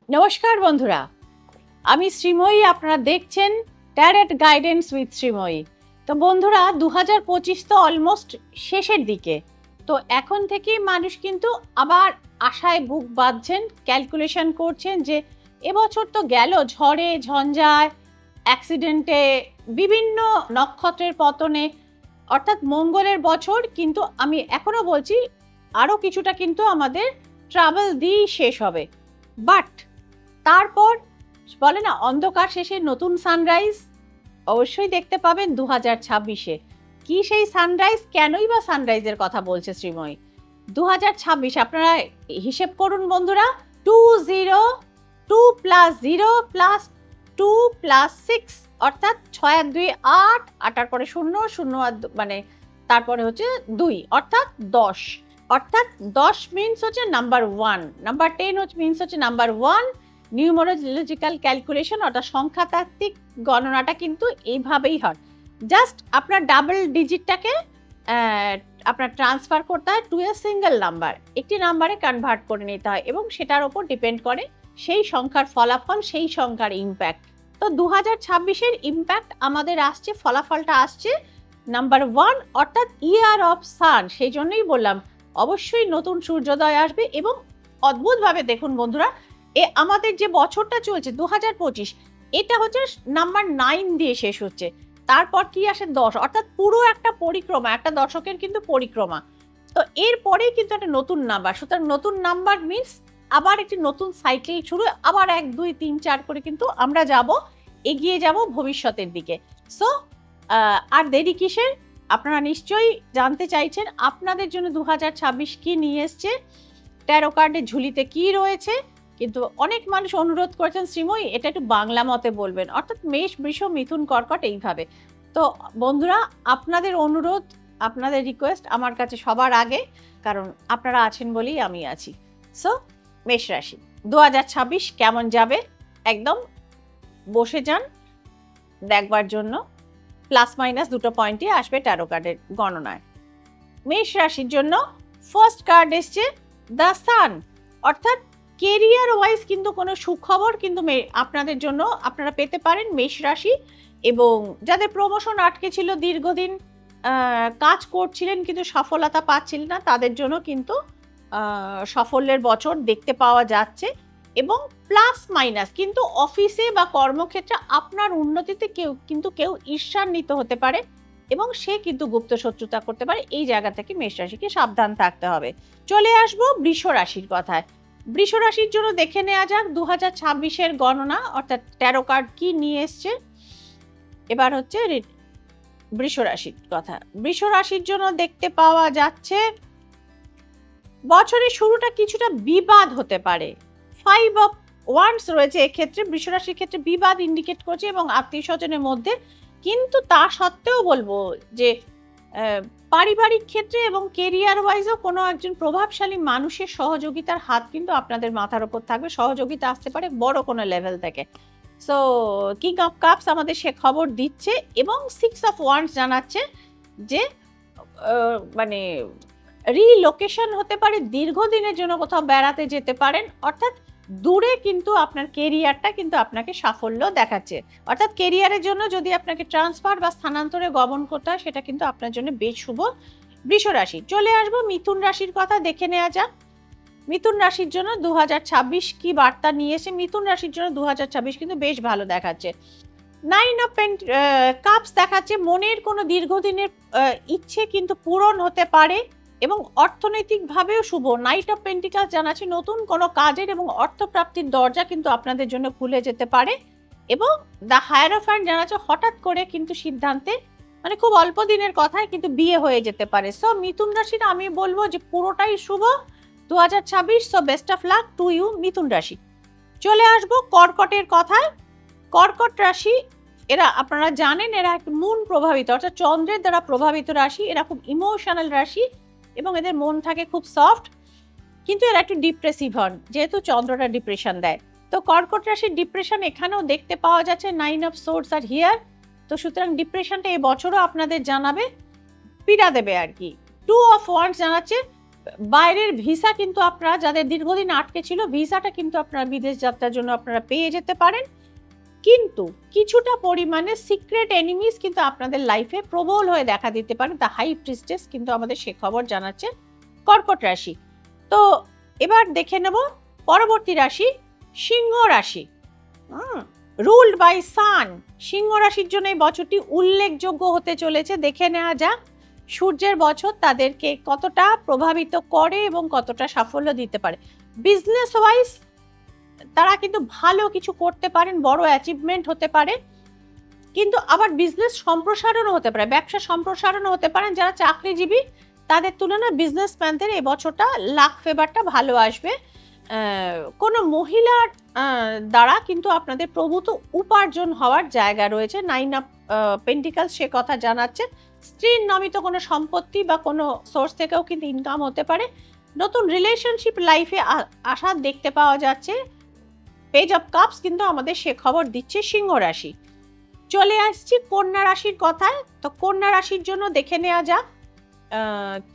নমস্কার বন্ধুরা, আমি শ্রীময়ী। আপনারা দেখছেন ট্যারট গাইডেন্স উইথ শ্রীময়ী। তো বন্ধুরা, 2025 তো অলমোস্ট শেষের দিকে। তো এখন থেকেই মানুষ কিন্তু আবার আশায় বুক বাঁধছেন, ক্যালকুলেশন করছেন যে এবছর তো গেল ঝড়ে ঝঞ্ঝায়, অ্যাক্সিডেন্টে, বিভিন্ন নক্ষত্রের পতনে, অর্থাৎ মঙ্গলের বছর। কিন্তু আমি এখনো বলছি আরও কিছুটা কিন্তু আমাদের ট্রাভেল দিয়েই শেষ হবে। বাট তারপর বলে না, অন্ধকার শেষে নতুন সানরাইজ অবশ্যই দেখতে পাবেন 2026-এ। কি সেই সানরাইজ, কেনই বা সানরাইজের কথা বলছে শ্রীময়ী? 2026 আপনারা হিসেব করুন বন্ধুরা, 20 2 + 0 + 2 + 6, অর্থাৎ 6 আর 2 8, 8 আর পরে 0, 0 আর মানে তারপরে হচ্ছে 2, অর্থাৎ 10। অর্থাৎ 10 মিনস হচ্ছে নাম্বার 1, নাম্বার 10 হচ্ছে মিনস হচ্ছে নাম্বার 1। নিউমারোলজিক্যাল ক্যালকুলেশন অর্থাৎ সংখ্যাতাত্ত্বিক গণনাটা কিন্তু এইভাবেই হয়। জাস্ট আপনার ডাবল ডিজিটটাকে আপনার ট্রান্সফার করতে হয় টু এ সিঙ্গেল নাম্বার, একটি নাম্বারে কনভার্ট করে নিতে হয় এবং সেটার ওপর ডিপেন্ড করে সেই সংখ্যার ফলাফল, সেই সংখ্যার ইম্প্যাক্ট। তো 2026-এর ইম্প্যাক্ট আমাদের আসছে, ফলাফলটা আসছে নাম্বার 1, অর্থাৎ ইয়ার অফ সান। সেই জন্যই বললাম অবশ্যই নতুন সূর্যোদয় আসবে। এবং অদ্ভুতভাবে দেখুন বন্ধুরা, আমাদের যে বছরটা চলছে 2025, এটা হচ্ছে নাম্বার 9 দিয়ে শেষ হচ্ছে। তারপর কি আসে 10, অর্থাৎ পুরো একটা পরিক্রমা, একটা দশকের কিন্তু পরিক্রমা। তো এরপরেই কিন্তু একটা নতুন নাম্বার, সুতরাং নতুন নাম্বার মিনস আবার একটি নতুন সাইকেল শুরু, আবার 1 2 3 4 করে কিন্তু আমরা এগিয়ে যাব ভবিষ্যতের দিকে। সো আর দেরি কিসের? আপনারা নিশ্চয়ই জানতে চাইছেন আপনাদের জন্য 2026 কি নিয়ে এসছে, ট্যারো কার্ডের ঝুলিতে কি রয়েছে। কিন্তু অনেক মানুষ অনুরোধ করেছেন শ্রীময়ী এটা একটু বাংলা মতে বলবেন, অর্থাৎ মেষ, বৃষ, মিথুন, কর্কট এইভাবে। তো বন্ধুরা, আপনাদের অনুরোধ, আপনাদের রিকোয়েস্ট আমার কাছে সবার আগে, কারণ আপনারা আছেন বলেই আমি আছি। সো মেষ রাশি 2026 কেমন যাবে, একদম বসে যান দেখবার জন্য। প্লাস মাইনাস দুটো পয়েন্টই আসবে ট্যারো কার্ডের গণনায়। মেষ রাশির জন্য ফার্স্ট কার্ড এসছে দ্য সান, অর্থাৎ কেরিয়ার ওয়াইজ কিন্তু কোনো সুখবর কিন্তু আপনাদের জন্য আপনারা পেতে পারেন মেষ রাশি। এবং যাদের প্রমোশন আটকে ছিল, দীর্ঘদিন কাজ করছিলেন কিন্তু সফলতা পাচ্ছিলেন না, তাদের জন্য কিন্তু সাফল্যের বছর দেখতে পাওয়া যাচ্ছে। এবং প্লাস মাইনাস কিন্তু অফিসে বা কর্মক্ষেত্রে আপনার উন্নতিতে কেউ ঈর্ষান্বিত হতে পারে এবং সে কিন্তু গুপ্ত শত্রুতা করতে পারে। এই জায়গা থেকে মেষ রাশিকে সাবধান থাকতে হবে। চলে আসবো বৃষ রাশির কথায়। বৃষ রাশির জন্য দেখে নেওয়া যাক 2026-এর গণনা, অর্থাৎ ট্যারো কার্ড কি নিয়ে এসছে। এবার হচ্ছে বৃষ রাশির কথা। বৃষ রাশির জন্য দেখতে পাওয়া যাচ্ছে বছরের শুরুটা কিছুটা বিবাদ হতে পারে। 5 অফ ওয়ান্ডস রয়েছে এক্ষেত্রে, বৃষ রাশির ক্ষেত্রে বিবাদ ইন্ডিকেট করছে এবং আত্মীয় স্বজনের মধ্যে। কিন্তু তা সত্ত্বেও বলবো যে পারিবারিক ক্ষেত্রে এবং কেরিয়ার ওয়াইজও কোনো একজন প্রভাবশালী মানুষের সহযোগিতার হাত কিন্তু আপনাদের মাথার ওপর থাকবে। সহযোগিতা আসতে পারে বড় কোনো লেভেল থেকে। সো কিং অফ কাপস আমাদের সে খবর দিচ্ছে এবং 6 অফ ওয়ান্ডস জানাচ্ছে যে মানে রিলোকেশন হতে পারে, দীর্ঘদিনের জন্য কোথাও বেড়াতে যেতে পারেন, অর্থাৎ দূরে কিন্তু আপনার কেরিয়ারটা কিন্তু আপনাকে সাফল্য দেখাচ্ছে। অর্থাৎ কেরিয়ারের জন্য যদি আপনাকে ট্রান্সফার বা স্থানান্তরে গমন করতে হয়, সেটা কিন্তু আপনার জন্য বেশ শুভ। বৃষ রাশি। চলে আসবো মিথুন রাশির কথা, দেখে নেওয়া যাক মিথুন রাশির জন্য 2026 কি বার্তা নিয়ে এসে। মিথুন রাশির জন্য 2026 কিন্তু বেশ ভালো দেখাচ্ছে। 9 অফ কাপস দেখাচ্ছে মনের কোনো দীর্ঘদিনের ইচ্ছে কিন্তু পূরণ হতে পারে এবং অর্থনৈতিকভাবেও শুভ। নাইট অফ পেন্টিকালস জানাচ্ছে নতুন কোনো কাজের এবং অর্থপ্রাপ্তির দরজা কিন্তু আপনাদের জন্য খুলে যেতে পারে। এবং দ্য হায়ারোফ্যান্ট জানাচ্ছে হঠাৎ করে কিন্তু সিদ্ধান্তে, মানে খুব অল্প দিনের কথায় কিন্তু বিয়ে হয়ে যেতে পারে। সো মিথুন রাশির আমি বলবো যে পুরোটাই শুভ 2026। So best of luck to you মিথুন রাশি। চলে আসবো কর্কটের কথায়। কর্কট রাশি, এরা আপনারা জানেন এরা একটা মুন প্রভাবিত, অর্থাৎ চন্দ্রের দ্বারা প্রভাবিত রাশি। এরা খুব ইমোশনাল রাশি এবং এদের মন থাকে খুব সফট, কিন্তু এরা একটু ডিপ্রেসিভ হন যেহেতু চন্দ্রটা ডিপ্রেশন দেয়। তো কর্কট রাশির ডিপ্রেশন এখানেও দেখতে পাওয়া যাচ্ছে। 9 অফ সোর্ডস আর হিয়ার। তো সুতরাং ডিপ্রেশনটা এই বছরও আপনাদের জানাবে, পীড়া দেবে আর কি। 2 অফ ওয়ান্ডস জানাচ্ছে বাইরের ভিসা কিন্তু আপনারা যাদের দীর্ঘদিন আটকে ছিল, ভিসাটা কিন্তু আপনারা বিদেশ যাত্রার জন্য আপনারা পেয়ে যেতে পারেন। কিন্তু কিছুটা পরিমাণে সিক্রেট এনিমিস কিন্তু আপনাদের লাইফে প্রবল হয়ে দেখা দিতে পারে। দ্য হাই প্রিস্টেস কিন্তু আমাদের সে খবর জানাচ্ছে কর্কট রাশি। তো এবার দেখে নেব পরবর্তী রাশি সিংহ রাশি। রুলড বাই সান। সিংহ রাশির জন্য এই বছরটি উল্লেখযোগ্য হতে চলেছে। দেখে নেওয়া যাক সূর্যের বছর তাদেরকে কতটা প্রভাবিত করে এবং কতটা সাফল্য দিতে পারে। বিজনেস ওয়াইজ তারা কিন্তু ভালো কিছু করতে পারেন, বড় অ্যাচিভমেন্ট হতে পারে, কিন্তু আবার বিজনেস সম্প্রসারণও হতে পারে, ব্যবসা সম্প্রসারণও হতে পারেন। যারা চাকরিজীবী তাদের তুলনায় বিজনেসম্যানদের এই বছরটা লাক ফেভারটা ভালো আসবে। কোনো মহিলার দ্বারা কিন্তু আপনাদের প্রভূত উপার্জন হওয়ার জায়গা রয়েছে। 9 অফ পেন্টিকলস সে কথা জানাচ্ছে। স্ত্রীর নামিত কোনো সম্পত্তি বা কোনো সোর্স থেকেও কিন্তু ইনকাম হতে পারে। নতুন রিলেশনশিপ লাইফে আশা দেখতে পাওয়া যাচ্ছে। পেজ অফ কাপস কিন্তু আমাদের সে খবর দিচ্ছে সিংহ রাশি। চলে আসছি কন্যা রাশির কথায়। তো কন্যা রাশির জন্য দেখে নেওয়া যাক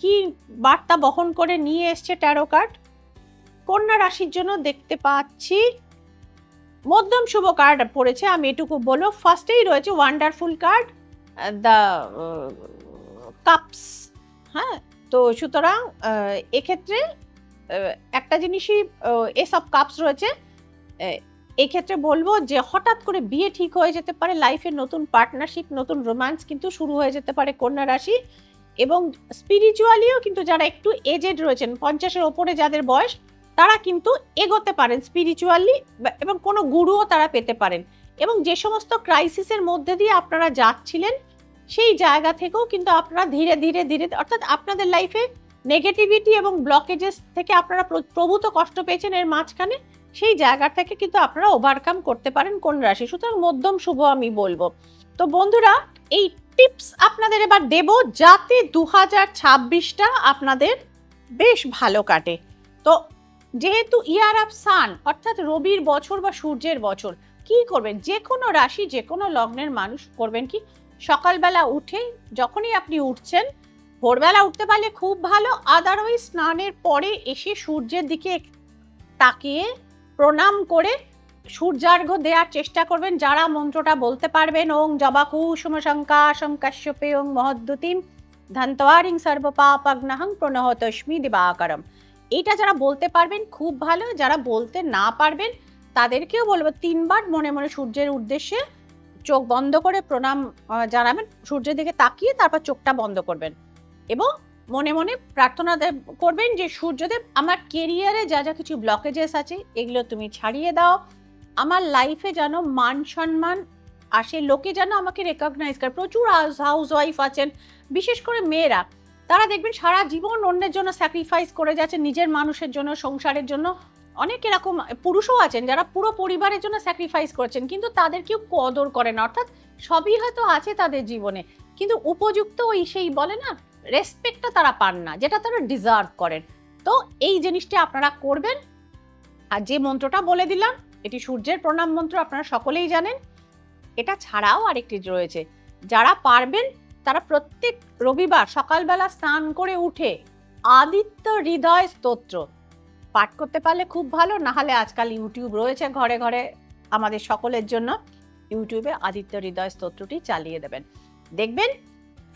কি বার্তা বহন করে নিয়ে এসছে ট্যারো কার্ড। কন্যা রাশির জন্য দেখতে পাচ্ছি মধ্যম শুভ কার্ড পড়েছে। আমি এটুকু বলবো, ফার্স্টেই রয়েছে ওয়ান্ডারফুল কার্ড, দ্য কাপস। হ্যাঁ, তো সুতরাং এক্ষেত্রে একটা জিনিসই এস অফ কাপস রয়েছে। এই ক্ষেত্রে বলবো যে হঠাৎ করে বিয়ে ঠিক হয়ে যেতে পারে, লাইফে নতুন পার্টনারশিপ, নতুন রোম্যান্স কিন্তু শুরু হয়ে যেতে পারে কন্যা রাশি। এবং স্পিরিচুয়ালিও কিন্তু যারা একটু এজেড রয়েছেন, 50-এর ওপরে যাদের বয়স, তারা কিন্তু এগোতে পারেন স্পিরিচুয়ালি, এবং কোনো গুরুও তারা পেতে পারেন। এবং যে সমস্ত ক্রাইসিসের মধ্যে দিয়ে আপনারা যাচ্ছিলেন সেই জায়গা থেকেও কিন্তু আপনারা ধীরে ধীরে ধীরে, অর্থাৎ আপনাদের লাইফে নেগেটিভিটি এবং ব্লকেজেস থেকে আপনারা প্রভূত কষ্ট পেয়েছেন এর মাঝখানে, সেই জায়গা থেকে কিন্তু আপনারা ওভারকাম করতে পারেন কন্যা রাশি। সুতরাং মধ্যম শুভ আমি বলবো। তো বন্ধুরা, এই টিপস আপনাদের এবার দেব যাতে 2026টা আপনাদের বেশ ভালো কাটে। তো যেহেতু ইয়ার অফ সান অর্থাৎ রবির বছর বা সূর্যের বছর, কি করবেন? যে কোনো রাশি যে কোনো লগ্নের মানুষ করবেন কি, সকালবেলা উঠে যখনই আপনি উঠছেন, ভোরবেলা উঠতে পারলে খুব ভালো, আদারওয়াইজ স্নানের পরে এসে সূর্যের দিকে তাকিয়ে প্রণাম করে সূর্যার্ঘ্য দেওয়ার চেষ্টা করবেন। যারা মন্ত্রটা বলতে পারবেন, ওং জবাকুসুম শঙ্কাশম কাশ্যপে ওং মহদ্যুতিম ধন্তওয়ারিং সর্বপাপগ্নহং প্রণহতস্মি দিবাকরম, এইটা যারা বলতে পারবেন খুব ভালো। যারা বলতে না পারবেন তাদেরকেও বলবো 3 বার মনে মনে সূর্যের উদ্দেশ্যে চোখ বন্ধ করে প্রণাম জানাবেন, সূর্যের দিকে তাকিয়ে তারপর চোখটা বন্ধ করবেন এবং মনে মনে প্রার্থনা করবেন যে সূর্যদেব, আমার কেরিয়ারে যা যা কিছু ব্লকেজেস আছে এগুলো তুমি ছাড়িয়ে দাও, আমার লাইফে যেন মান সম্মান আসে, লোকে যেন আমাকে রেকগনাইজ করে। প্রচুর হাউস ওয়াইফ আছেন, বিশেষ করে মেয়েরা, তারা দেখবেন সারা জীবন অন্যের জন্য স্যাক্রিফাইস করে যাচ্ছে, নিজের মানুষের জন্য, সংসারের জন্য। অনেক এরকম পুরুষও আছেন যারা পুরো পরিবারের জন্য স্যাক্রিফাইস করছেন, কিন্তু তাদের কেউ কদর করে না। অর্থাৎ সবই হয়তো আছে তাদের জীবনে, কিন্তু উপযুক্ত ওই সেই বলে না রেসপেক্টটা তারা পান না, যেটা তারা ডিজার্ভ করেন। তো এই জিনিসটা আপনারা করবেন। আর যে মন্ত্রটা বলে দিলাম, এটি সূর্যের প্রণাম মন্ত্র, আপনারা সকলেই জানেন। এটা ছাড়াও আরেকটি রয়েছে, যারা পারবেন তারা প্রত্যেক রবিবার সকালবেলা স্নান করে উঠে আদিত্য হৃদয় স্তোত্র পাঠ করতে পারলে খুব ভালো। না হলে আজকাল ইউটিউব রয়েছে ঘরে ঘরে আমাদের সকলের জন্য, ইউটিউবে আদিত্য হৃদয় স্তোত্রটি চালিয়ে দেবেন। দেখবেন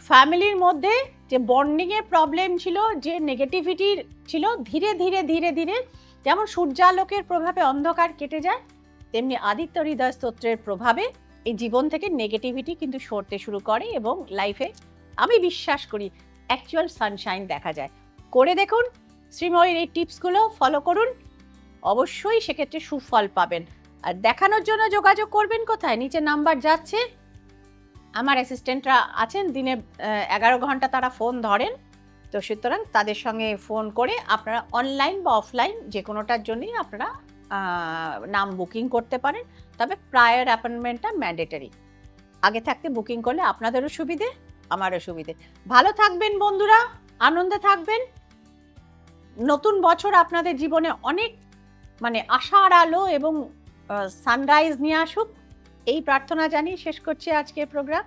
ফ্যামিলির মধ্যে যে বন্ডিংয়ের প্রবলেম ছিল, যে নেগেটিভিটি ছিল, ধীরে ধীরে ধীরে ধীরে যেমন সূর্যালোকের প্রভাবে অন্ধকার কেটে যায়, তেমনি আদিত্য হৃদয় স্তোত্রের প্রভাবে এই জীবন থেকে নেগেটিভিটি কিন্তু সরতে শুরু করে এবং লাইফে আমি বিশ্বাস করি অ্যাকচুয়াল সানশাইন দেখা যায়। করে দেখুন, শ্রীময়ীর এই টিপসগুলো ফলো করুন, অবশ্যই সেক্ষেত্রে সুফল পাবেন। আর দেখানোর জন্য যোগাযোগ করবেন কোথায়? নিচে নাম্বার যাচ্ছে, আমার অ্যাসিস্ট্যান্টরা আছেন, দিনে 11 ঘন্টা তারা ফোন ধরেন। তো সুতরাং তাদের সঙ্গে ফোন করে আপনারা অনলাইন বা অফলাইন যে কোনোটার জন্যই আপনারা নাম বুকিং করতে পারেন। তবে প্রায়র অ্যাপয়েন্টমেন্টটা ম্যান্ডেটরি, আগে থাকতে বুকিং করলে আপনাদেরও সুবিধে, আমারও সুবিধে। ভালো থাকবেন বন্ধুরা, আনন্দে থাকবেন। নতুন বছর আপনাদের জীবনে অনেক আশার আলো এবং সানরাইজ নিয়ে আসুক, এই প্রার্থনা জানিয়ে শেষ করছি আজকের প্রোগ্রাম।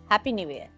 Happy new year.